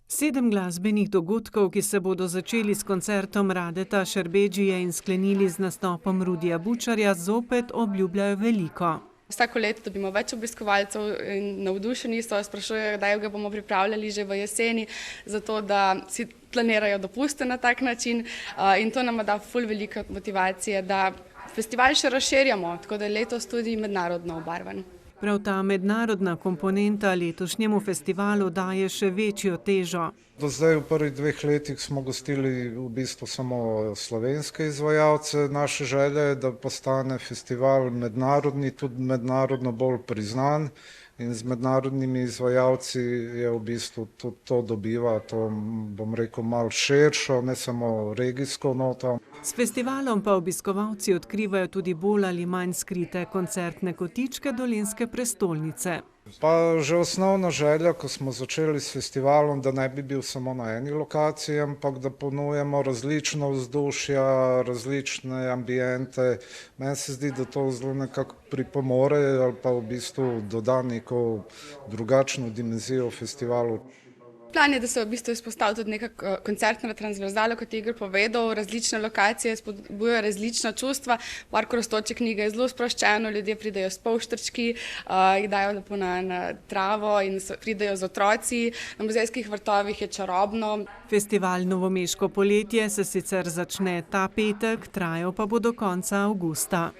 7 glasbenih dogodkov, ki se bodo začeli s koncertom Radeta Šerbedžije in sklenili z nastopom Rudija Bučarja, zopet obljubljajo veliko. Vsako leto dobimo več obiskovalcev in navdušeni so, sprašujejo, kdaj ga bomo pripravljali že v jeseni, zato da si planirajo dopuste na tak način in to nam da ful veliko motivacije, da festival še razširjamo, tako da je letos tudi mednarodno obarvan. Prav ta mednarodna komponenta letošnjemu festivalu daje še večjo težo. Do zdaj v prvih 2 letih smo gostili v bistvu samo slovenske izvajalce. Naša želja je, da postane festival mednarodni, tudi mednarodno bolj priznan. In z mednarodnimi izvajalci je v bistvu tudi to dobiva, to bom rekel malo širšo, ne samo regijsko noto. S festivalom pa obiskovalci odkrivajo tudi bolj ali manj skrite koncertne kotičke dolenjske prestolnice. Pa že osnovna želja, ko smo začeli s festivalom, da ne bi bil samo na eni lokaciji, ampak da ponujemo različna vzdušja, različne ambiente. Meni se zdi, da to zelo nekako pripomore ali pa v bistvu doda neko drugačno dimenzijo festivalu. Plan je, da se v bistvu izpostavi tudi neka koncertna transverzala, kot je Igor povedal, različne lokacije spodbujajo različna čustva. Park Rastoče knjige je zelo sproščeno, ljudje pridejo s polštrčki, jih dajo lepo na travo in pridejo z otroci. Na muzejskih vrtovih je čarobno. Festival Novomeško poletje se sicer začne ta petek, trajal pa bo do konca avgusta.